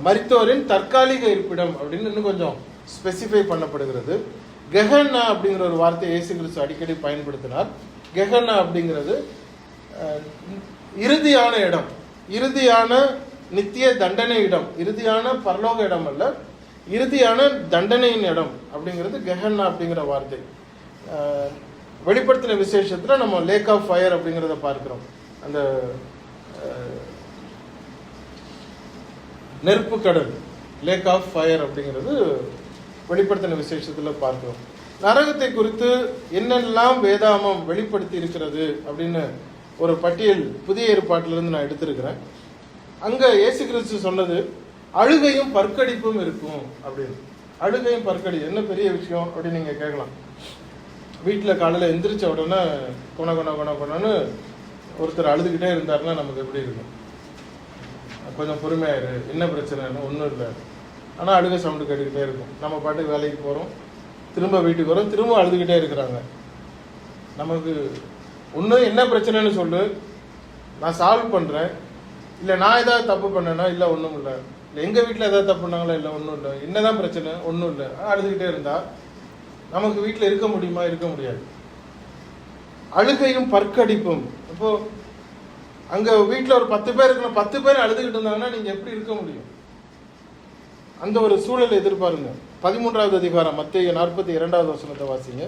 மரித்தோரின் தற்காலிக இருப்பிடம் அப்படின்னு இன்னும் கொஞ்சம் ஸ்பெசிஃபை பண்ணப்படுகிறது. கெஹன்னா அப்படிங்கிற ஒரு வார்த்தை இயேசு கிறிஸ்து அடிக்கடி பயன்படுத்தினார். கெஹன்னா அப்படிங்கிறது இறுதியான இடம், இறுதியான நித்திய தண்டனை இடம், இறுதியான பரலோக இடம் அல்ல, இறுதியான தண்டனையின் இடம் அப்படிங்கிறது கெஹன்னா அப்படிங்கிற வார்த்தை. வெளிப்படுத்தின விசேஷத்துல நம்ம லேக் ஆஃப் ஃபயர் அப்படிங்கிறத பார்க்கிறோம். அந்த நெருப்பு கடல், லேக் ஆஃப் ஃபயர் அப்படிங்கிறது வெளிப்படுத்தின விசேஷத்துல பார்க்கிறோம். நரகத்தை குறித்து என்னெல்லாம் வேதாமம் வெளிப்படுத்தி இருக்கிறது அப்படின்னு ஒரு பட்டியல் புதிய ஏற்பாட்டிலிருந்து நான் எடுத்திருக்கிறேன். அங்க இயேசு கிறிஸ்து சொன்னது அழுகையும் பற்கடிப்பும் இருக்கும் அப்படின்னு. அழுகையும் பற்கடி என்ன பெரிய விஷயம் அப்படின்னு நீங்க கேட்கலாம். வீட்டில் காலையில் எந்திரிச்ச உடனே கொண கொண கொண கொணன்னு ஒருத்தர் அழுதுகிட்டே இருந்தாருன்னா நமக்கு எப்படி இருக்கும்? கொஞ்சம் பொறுமையாயிரு, என்ன பிரச்சனைன்னு ஒன்றும் இல்லை, ஆனால் அழுகை சவுண்டு கேட்டுக்கிட்டே இருக்கும். நம்ம பாட்டுக்கு வேலைக்கு போகிறோம், திரும்ப வீட்டுக்கு வரோம், திரும்ப அழுதுகிட்டே இருக்கிறாங்க. நமக்கு ஒன்று என்ன பிரச்சனைன்னு சொல்லு, நான் சால்வ் பண்ணுறேன். இல்லை நான் ஏதாவது தப்பு பண்ணேன்னா, இல்லை ஒன்றும் இல்லை. இல்லை எங்கள் வீட்டில் ஏதாவது தப்பு பண்ணாங்களா, இல்லை ஒன்றும் இல்லை. என்னதான் பிரச்சனை, ஒன்றும் இல்லை. அழுதுகிட்டே இருந்தா நமக்கு வீட்டில் இருக்க முடியுமா? இருக்க முடியாது. அழுகையும் பற்கடிப்பும். இப்போ அங்க வீட்டில் ஒரு 10 பேர் இருக்கணும், 10 பேர் அழுதுகிட்டு இருந்தாங்கன்னா நீங்க எப்படி இருக்க முடியும்? அந்த ஒரு சூழலை எதிர்பாருங்க. 13வது அதிகாரம் மத்தேயு 42வது வசனத்தை வாசிங்க.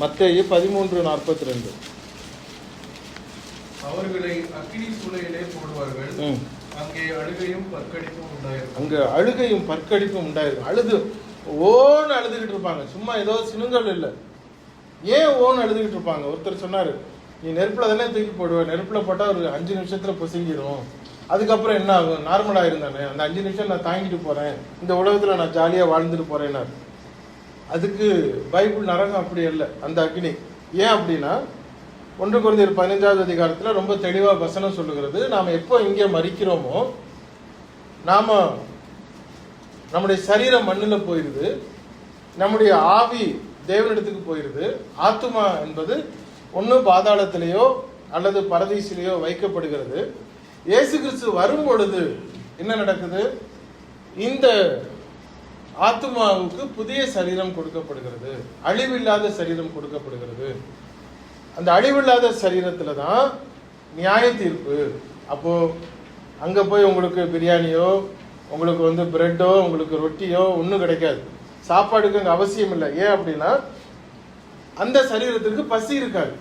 மத்தேயு 13:42. அவர்களை அக்கினி சூளையிலே போடுவார்கள், அங்கே அழுகையும் பற்கடிப்பும் உண்டாயிருக்கும். அங்க அழுகையும் பற்கடிப்பும் உண்டாயிருக்கும். அழுது ஓன்னு அழுதுகிட்டு இருப்பாங்க. சும்மா ஏதோ சினுங்கள் இல்லை, ஏன் ஓன்னு அழுதுகிட்டு இருப்பாங்க. ஒருத்தர் சொன்னாரு, நீ நெருப்புல தானே தூக்கி போடுவேன், நெருப்புல போட்டா ஒரு 5 நிமிஷத்துல பொசுங்கிடும், அதுக்கப்புறம் என்ன ஆகும்? நார்மலா இருந்தானே, அந்த 5 நிமிஷம் நான் தாங்கிட்டு போறேன், இந்த உலகத்துல நான் ஜாலியா வாழ்ந்துட்டு போறேன்னாரு. அதுக்கு பைபிள் நரகம் அப்படி இல்லை, அந்த அக்னி. ஏன் அப்படின்னா 1 கொரிந்தியர் 15வது அதிகாரத்துல ரொம்ப தெளிவா வசனம் சொல்லுகிறது, நாம எப்போ இங்கே மரிக்கிறோமோ நாம நம்முடைய சரீரம் மண்ணுல போயிருது, நம்முடைய ஆவி தேவனிடத்துக்கு போயிருது. ஆத்துமா என்பது ஒன்று பாதாளத்திலேயோ அல்லது பரதீசிலேயோ வைக்கப்படுகிறது. இயேசு கிறிஸ்து வரும் பொழுது என்ன நடக்குது? இந்த ஆத்துமாவுக்கு புதிய சரீரம் கொடுக்கப்படுகிறது, அழிவில்லாத சரீரம் கொடுக்கப்படுகிறது. அந்த அழிவில்லாத சரீரத்துல தான் நியாய தீர்ப்பு. அப்போ அங்க போய் உங்களுக்கு பிரியாணியோ, உங்களுக்கு வந்து பிரெட்டோ, உங்களுக்கு ரொட்டியோ ஒன்றும் கிடைக்காது. சாப்பாடுக்கு அங்கே அவசியம் இல்லை. ஏன் அப்படின்னா அந்த சரீரத்திற்கு பசி இருக்காது.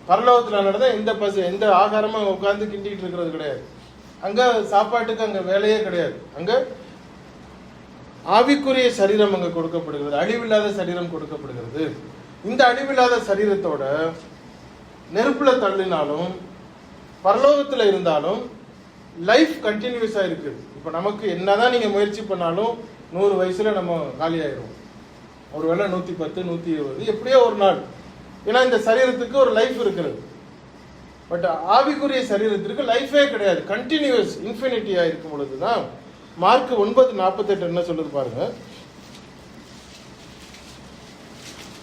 பரலோகத்தில் நடந்தா எந்த பசி, எந்த ஆகாரமும் அங்கே உட்கார்ந்து கிண்டிட்டு இருக்கிறது கிடையாது. அங்க சாப்பாட்டுக்கு அங்க வேலையே கிடையாது. அங்க ஆவிக்குரிய சரீரம் அங்க கொடுக்கப்படுகிறது, அழிவில்லாத சரீரம் கொடுக்கப்படுகிறது. இந்த அழிவில்லாத சரீரத்தோட நெருப்புல தள்ளினாலும் பரலோகத்தில் இருந்தாலும் லைஃப் கண்டினியூஸா இருக்கு. இப்ப நமக்கு என்னதான் நீங்க முயற்சி பண்ணாலும் 100 வயசுல நம்ம காலி ஆயிரும். ஒருவேளை 110, 120 எப்படியோ ஒரு நாள். ஏன்னா இந்த சரீரத்துக்கு ஒரு லைஃப் இருக்கிறது. பட் ஆவிக்குரிய சரீரத்திற்கு லைஃபே கிடையாது, கண்டினியூஸ் இன்ஃபினிட்டியா இருக்கும் பொழுதுதான் மார்க் 9:48 என்ன சொல்லுது பாருங்க.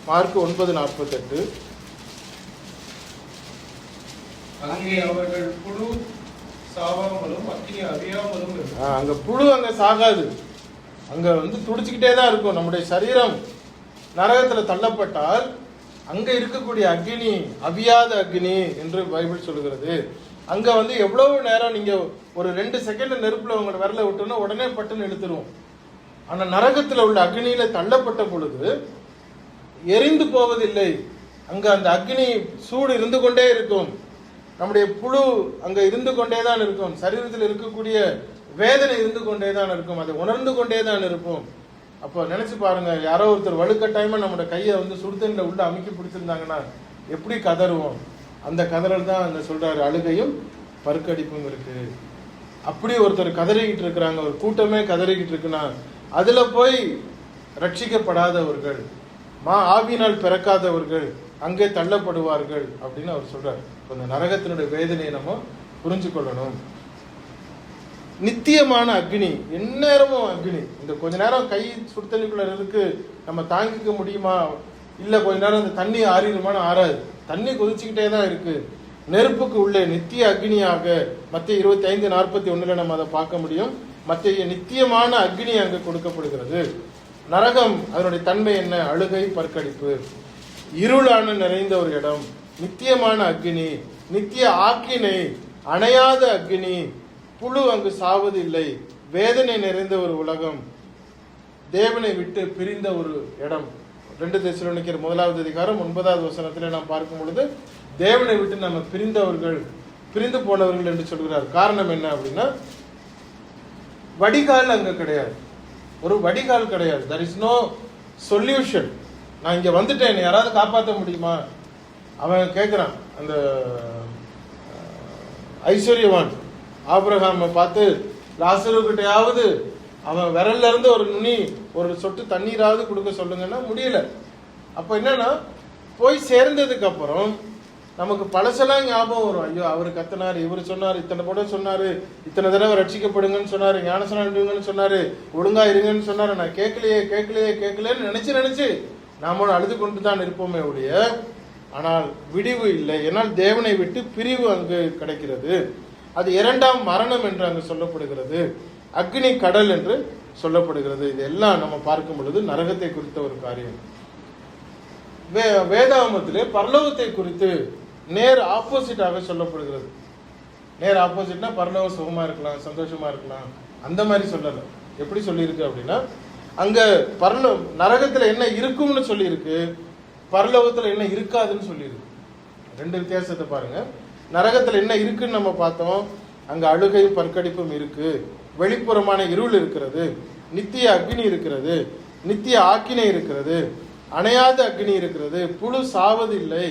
மார்க் 9:48. அங்கே அவர்கள் புழு சாவாமலும் அக்கினி அவியாமலும் இருக்கும். அங்க புழு அங்க சாகாது, அங்க துடிச்சுக்கிட்டே தான் இருக்கும். நம்முடைய சரீரம் நரகத்துல தள்ளப்பட்டால் அங்க இருக்கக்கூடிய அக்னி அவியாத அக்னி என்று பைபிள் சொல்லுகிறது. அங்க எவ்வளவு நேரம் நீங்க ஒரு 2 செகண்ட் நெருப்புல உங்களோட விரல விட்டோன்னா உடனே பட்டுன்னு இழுத்துரும். ஆனா நரகத்துல உள்ள அக்னியில தள்ளப்பட்ட பொழுது எரிந்து போவதில்லை. அங்க அந்த அக்னி சூடு இருந்து கொண்டே இருக்கும். நம்முடைய புழு அங்க இருந்து கொண்டே தான் இருக்கும். சரீரத்தில் இருக்கக்கூடிய வேதனை இருந்து கொண்டே தான் இருக்கும். அதை உணர்ந்து கொண்டே தான் இருப்போம். அப்போ நினைச்சு பாருங்க, யாரோ ஒருத்தர் வலுக்கட்டாயமா நம்மளோட கையை சுடுதண்ணில உள்ள அமுக்கி பிடிச்சிருந்தாங்கன்னா எப்படி கதறுவோம். அந்த கதறல் தான் அந்த சொல்றாரு, அழுகையும் பருக்கடிப்பும் இருக்கு. அப்படி ஒருத்தர் கதறிக்கிட்டு இருக்கிறாங்க, ஒரு கூட்டமே கதறிக்கிட்டு இருக்குன்னா அதுல போய் ரட்சிக்கப்படாதவர்கள், ஆவியினால் பிறக்காதவர்கள் அங்கே தள்ளப்படுவார்கள் அப்படின்னு அவர் சொல்றாரு. இந்த நரகத்தினுடைய வேதனையை நம்ம புரிஞ்சு கொள்ளணும். நித்தியமான அக்னி, எந்நேரமும் அக்னி. இந்த கொஞ்ச நேரம் கை சுடுதண்ணிக்குள்ள இருக்கு, நம்ம தாங்கிக்க முடியுமா? இல்ல கொஞ்ச நேரம் இந்த தண்ணி ஆறிடுமான்னு ஆறாது, தண்ணி கொதிச்சுக்கிட்டே தான் இருக்கு. நெருப்புக்கு உள்ளே நித்திய அக்னியாக மத்திய 25:41 நம்ம அதை பார்க்க முடியும். மத்திய நித்தியமான அக்னி அங்கு கொடுக்கப்படுகிறது. நரகம் அதனுடைய தன்மை என்ன? அழுகை, பற்கடிப்பு, இருளான நிறைந்த ஒரு இடம். நித்தியமான அக்னி, நித்திய ஆக்கினை, அணையாத அக்னி, புழு அங்கு சாவது இல்லை, வேதனை நிறைந்த ஒரு உலகம், தேவனை விட்டு பிரிந்த ஒரு இடம். 2 தெசலோனிக்கர் 1:9 நாம் பார்க்கும் பொழுது தேவனை விட்டு நம்ம பிரிந்தவர்கள், பிரிந்து போனவர்கள் என்று சொல்கிறார். காரணம் என்ன அப்படின்னா, வடிகால் அங்க கிடையாது, ஒரு வடிகால் கிடையாது. there is no solution. நான் இங்க வந்துட்டேன், யாராவது காப்பாற்ற முடியுமா? அவன் கேட்கிறான். அந்த ஐஸ்வர்யவான் ஆபிரகாமை பார்த்து, லாசருக்கிட்டையாவது அவன் விரல்ல இருந்து ஒரு நுனி, ஒரு சொட்டு தண்ணீராவது கொடுக்க சொல்லுங்கன்னா முடியல. அப்ப என்னன்னா, போய் சேர்ந்ததுக்கு அப்புறம் நமக்கு பழசெல்லாம் ஞாபகம் வரும். ஐயோ, அவரு கத்தினாரு, இவரு சொன்னாரு, இத்தனை போட சொன்னாரு, இத்தனை தடவை ரட்சிக்கப்படுங்கன்னு சொன்னாரு, ஞானஸ்நானம் சொன்னாரு, ஒழுங்கா இருங்கன்னு சொன்னாரு, நான் கேட்கலையேன்னு நினைச்சு நாம அழுது கொண்டு தான் இருப்போமே ஒழிய, ஆனால் விடிவு இல்லை. ஏன்னால் தேவனை விட்டு பிரிவு அங்கு கிடைக்கிறது. அது 2ஆம் மரணம் என்று அங்கு சொல்லப்படுகிறது, அக்னி கடல் என்று சொல்லப்படுகிறது. இதெல்லாம் நம்ம பார்க்கும் பொழுது நரகத்தை குறித்த ஒரு காரியம். வேதாகமத்திலே பரலோகத்தை குறித்து நேர் ஆப்போசிட்டாக சொல்லப்படுகிறது. நேர் ஆப்போசிட்னா பரலோகம் சுகமா இருக்கலாம், சந்தோஷமா இருக்கலாம், அந்த மாதிரி சொல்லல. எப்படி சொல்லியிருக்கு அப்படின்னா, அங்க நரகத்துல என்ன இருக்கும்னு சொல்லியிருக்கு, பரலோகத்துல என்ன இருக்காதுன்னு சொல்லியிருக்கு. 2 வித்தியாசத்தை பாருங்க. நரகத்துல என்ன இருக்குன்னு நம்ம பார்த்தோம், அங்க அழுகையும் பற்கடிப்பும் இருக்கு, வெளிப்புறமான இருள் இருக்கிறது, நித்திய அக்னி இருக்கிறது, நித்திய ஆக்கினை இருக்கிறது, அணையாத அக்னி இருக்கிறது, புழு சாவதில்லை,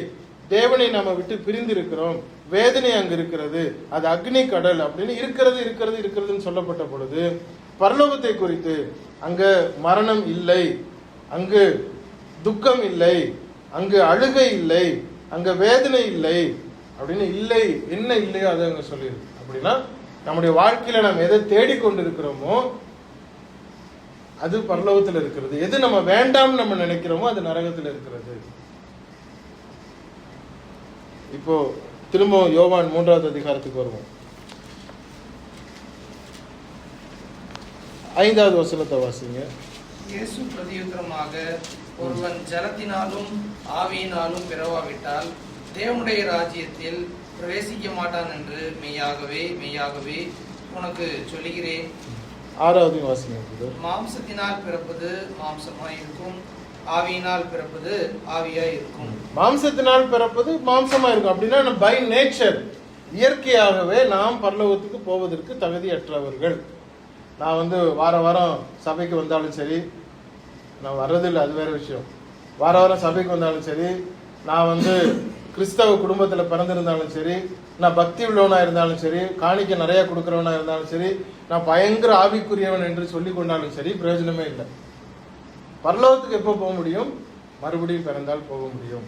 தேவனை நம்ம விட்டு பிரிந்து இருக்கிறோம், வேதனை அங்கு இருக்கிறது, அது அக்னி கடல் அப்படின்னு இருக்கிறதுன்னு சொல்லப்பட்ட பொழுது, பரலோகத்தை குறித்து அங்க மரணம் இல்லை, அங்கு துக்கம் இல்லை, அங்கு அழுகை இல்லை, அங்க வேதனை இல்லை அப்படின்னு இல்லை. என்ன இல்லையோ அதை அங்க சொல்லியிருக்கு. அப்படின்னா நம்முடைய வாழ்க்கையில நாம் எதை தேடிக்கொண்டிருக்கிறோமோ அது பரலோகத்தில் இருக்கிறது. எது நம்ம வேண்டாம் நம்ம நினைக்கிறோமோ அது நரகத்தில் இருக்கிறது. இப்போ திரும்ப யோவான் 3வது அதிகாரத்துக்கு வருவோம். 5வது வசனத்தை வாசிங்க. இயேசு பிரதியுத்தரமாக, ஒருவன் ஜலத்தினாலும் ஆவியினாலும் பிறவாவிட்டால் தேவனுடைய ராஜ்யத்தில் பிரவேசிக்க மாட்டான் என்று மெய்யாகவே உனக்கு சொல்லுகிறேன். 6வது வாசிங்க. மாம்சத்தினால் பிறப்பது மாம்சமாய் இருக்கும், ஆவியினால் பிறப்பது ஆவியாய் இருக்கும். மாம்சத்தினால் பிறப்பது மாம்சமா இருக்கும். அப்படின்னா பை நேச்சர், இயற்கையாகவே நாம் பரலோகத்துக்கு போவதற்கு தகுதியற்றவர்கள். நான் வாரம் சபைக்கு வந்தாலும் சரி, நான் வர்றதில்லை, அது வேற விஷயம். வாரம் சபைக்கு வந்தாலும் சரி, நான் கிறிஸ்தவ குடும்பத்துல பிறந்திருந்தாலும் சரி, நான் பக்தி உள்ளவனா இருந்தாலும் சரி, காணிக்க நிறைய கொடுக்கறவனா இருந்தாலும் சரி, நான் பயங்கர ஆவிக்குரியவன் என்று சொல்லி கொண்டாலும் சரி, பிரயோஜனமே இல்லை. பரலோகத்துக்கு எப்போ போக முடியும்? மறுபடியும் பிறந்தால் போக முடியும்.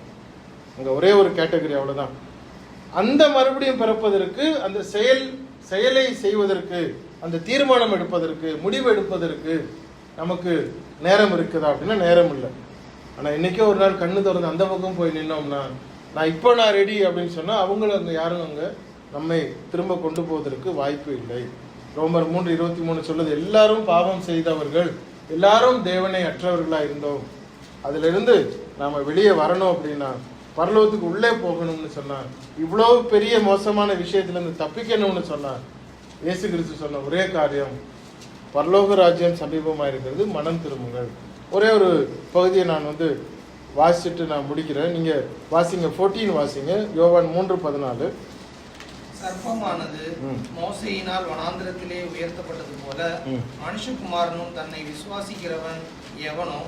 அங்க ஒரே ஒரு கேட்டகரி, அவ்வளவுதான். அந்த மறுபடியும் பிறப்பதற்கு, அந்த செயலை செய்வதற்கு, அந்த தீர்மானம் எடுப்பதற்கு, முடிவு எடுப்பதற்கு நமக்கு நேரம் இருக்குதா அப்படின்னா நேரம் இல்லை. ஆனா இன்னைக்கே ஒரு நாள் கண்ணு திறந்து அந்த பக்கம் போய் நின்னோம்னா, நான் ரெடி அப்படின்னு சொன்னா அவங்களும் அங்க யாரும் அங்க நம்மை திரும்ப கொண்டு போவதற்கு வாய்ப்பு இல்லை. ரோமர் 3:23 சொல்லுது, எல்லாரும் பாவம் செய்தவர்கள், எல்லாரும் தேவனை அற்றவர்களா இருந்தோம். அதுல இருந்து நாம வெளியே வரணும் அப்படின்னா, பரலோகத்துக்கு உள்ளே போகணும்னு சொன்னா, இவ்வளவு பெரிய மோசமான விஷயத்துல இருந்து தப்பிக்கணும்னு சொன்னா, இயேசு கிறிஸ்து சொன்ன ஒரே காரியம், பரலோக ராஜ்யம் சமீபமா இருக்கிறது, மனம் திரும்புங்கள். ஒரே ஒரு பகுதியை நான் வாசிச்சுட்டு நான் முடிக்கிறேன். நீங்க வாசிங்க, 14 வாசிங்க. யோவான் 3:14. சர்ப்பமானது மோசையினால் வனாந்திரத்திலே உயர்த்தப்பட்டது போல மனுஷகுமாரனும் தன்னை விசுவாசிக்கிறவன் எவனோ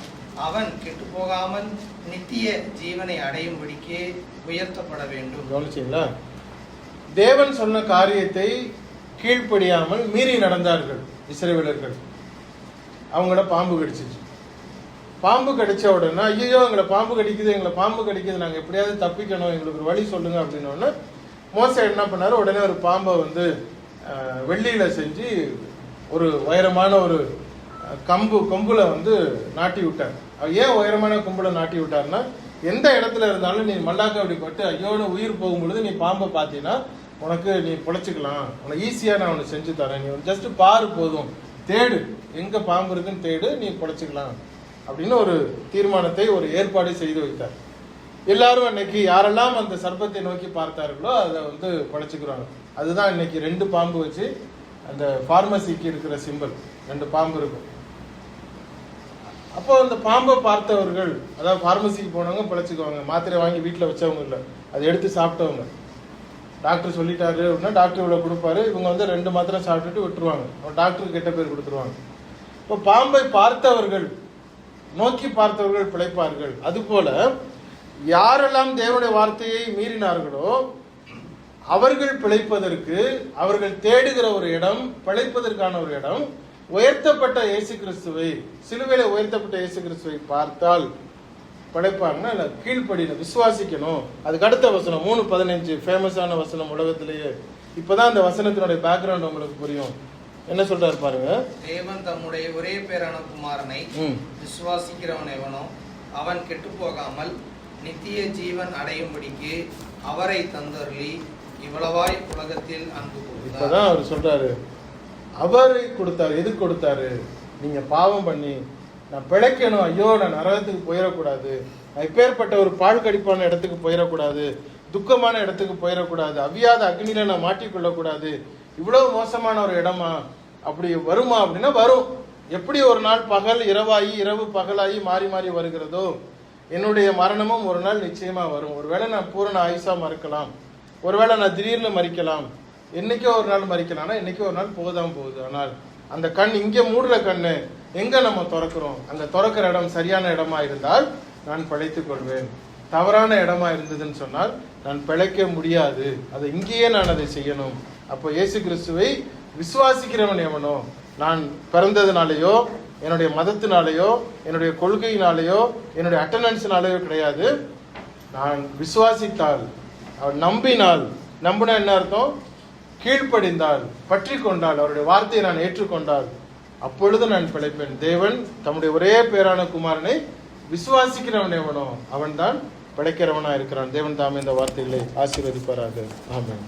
அவன் கெட்டு போகாமல் நித்திய ஜீவனை அடையும்படிக்கே உயர்த்தப்பட வேண்டும். கவனிச்சீங்களா? தேவன் சொன்ன காரியத்தை கீழ்ப்படியாமல் மீறி நடந்தார்கள் இஸ்ரவேலர்கள். அவங்கள பாம்பு கடிச்சிச்சு. பாம்பு கடிச்ச உடனே, ஐயோ எங்களை பாம்பு கடிக்குது, நாங்க எப்படியாவது தப்பிக்கணும், எங்களுக்கு ஒரு வழி சொல்லுங்க அப்படின்னு மோசே என்ன பண்ணாரு, உடனே ஒரு பாம்பை வெள்ளியில செஞ்சு ஒரு உயரமான ஒரு கொம்புல நாட்டி விட்டார். ஏன் உயரமான கொம்புல நாட்டி விட்டாருன்னா, எந்த இடத்துல இருந்தாலும் நீ மல்லாக்க அப்படி பட்டு ஐயோன்னு உயிர் போகும்பொழுது நீ பாம்பை பார்த்தீங்கன்னா உனக்கு நீ பொழைச்சிக்கலாம், உனக்கு ஈஸியா நான் உனக்கு செஞ்சு தரேன், நீ ஜஸ்ட் பாரு போதும், தேடு எங்க பாம்பு இருக்குன்னு தேடு, நீ பொழைச்சிக்கலாம் அப்படின்னு ஒரு தீர்மானத்தை, ஒரு ஏற்பாடு செய்து வைத்தார். எல்லாரும் அன்னைக்கு யாரெல்லாம் அந்த சர்ப்பத்தை நோக்கி பார்த்தார்களோ அதை பொழைச்சுக்கிறாங்க. அதுதான் இன்னைக்கு 2 பாம்பு வச்சு அந்த பார்மசிக்கு இருக்கிற சிம்பல். 2 பாம்பு இருக்கும். அப்போ அந்த பாம்பை பார்த்தவர்கள், அதாவது பார்மசிக்கு போனவங்க பிழைச்சுக்குவாங்க. மாத்திரை வாங்கி வீட்டில் வச்சவங்க இல்லை, அதை எடுத்து சாப்பிட்டவங்க. டாக்டர் சொல்லிட்டாரு அப்படின்னா டாக்டர் இவ்வளவு கொடுப்பாரு, இவங்க 2 மாத்திரை சாப்பிட்டுட்டு விட்டுருவாங்க, டாக்டருக்கு கெட்ட பேர் கொடுத்துருவாங்க. இப்போ பாம்பை பார்த்தவர்கள், நோக்கி பார்த்தவர்கள் பிழைப்பார்கள். அதுபோல யாரெல்லாம் தேவனுடைய வார்த்தையை மீறினார்களோ அவர்கள் பிழைப்பதற்கு, அவர்கள் தேடுகிற ஒரு இடம், பிழைப்பதற்கான ஒரு இடம், உயர்த்தப்பட்ட இயேசு கிறிஸ்துவை, சிலுவையில உயர்த்தப்பட்ட இயேசு கிறிஸ்துவை பார்த்தால் பிழைப்பாங்கன்னா கீழ்ப்படின விசுவாசிக்கணும். அதுக்கு அடுத்த வசனம் 3:15 ஃபேமஸான வசனம் உலகத்திலேயே. இப்பதான் அந்த வசனத்தினுடைய பேக்ரவுண்ட் உங்களுக்கு புரியும். என்ன சொல்றாரு பாருங்க. தேவன் தம்முடைய ஒரே பேரான குமாரனை விசுவாசிக்கிறவன் எவனோ அவன் கெட்டு போகாமல் நித்திய ஜீவன் அடையும்படிக்கு அவரை தந்தருளி இவ்வளவாய் உலகத்தில் அன்பு கொடுத்தார். இப்பதான் அவர் சொல்றாரு, அவரை கொடுத்தாரு. எது கொடுத்தாரு? நீங்க பாவம் பண்ணி நான் பிழைக்கணும், ஐயோ நான் நரகத்துக்கு போயிடக்கூடாது, நான் இப்பேற்பட்ட ஒரு பால் கடிப்பான இடத்துக்கு போயிடக்கூடாது, துக்கமான இடத்துக்கு போயிடக்கூடாது, அவியாத அக்னியில நான் மாட்டிக்கொள்ளக்கூடாது, இவ்வளவு மோசமான ஒரு இடமா, அப்படி வருமா அப்படின்னா வரும். எப்படி ஒரு நாள் பகல் இரவாகி இரவு பகலாகி மாறி மாறி வருகிறதோ, என்னுடைய மரணமும் ஒரு நாள் நிச்சயமா வரும். ஒருவேளை நான் பூரண ஆயுசா மறக்கலாம், ஒருவேளை நான் திடீர்னு மறிக்கலாம், என்னைக்கோ ஒரு நாள் மறிக்கலாம்னா என்னைக்கோ ஒரு நாள் போகதான் போகுது. ஆனால் அந்த கண் இங்கே மூடுற கண்ணு எங்க நம்ம திறக்கிறோம், அங்க திறக்கிற இடம் சரியான இடமா இருந்தால் நான் பிழைத்துக் கொள்வேன். தவறான இடமா இருந்ததுன்னு சொன்னால் நான் பிழைக்க முடியாது. அதை இங்கேயே நான் அதை செய்யணும். அப்போ இயேசு கிறிஸ்துவை விசுவாசிக்கிறவன் எவனோ, நான் பிறந்ததுனாலேயோ என்னுடைய மதத்தினாலேயோ என்னுடைய கொள்கையினாலேயோ என்னுடைய அட்டண்டன்ஸ்னாலேயோ கிடையாது. நான் விசுவாசித்தால், அவர் நம்பினால், நம்பினா என்ன அர்த்தம்? கீழ்ப்படிந்தால், பற்றி கொண்டால், அவருடைய வார்த்தையை நான் ஏற்றுக்கொண்டால் அப்பொழுது நான் பிழைப்பேன். தேவன் தம்முடைய ஒரே பேரான குமாரனை விசுவாசிக்கிறவன் எவனோ அவன் தான் பிழைக்கிறவனா இருக்கிறான். தேவன் தாமே இந்த வார்த்தைகளை ஆசீர்வதிப்பாராக. ஆமென்.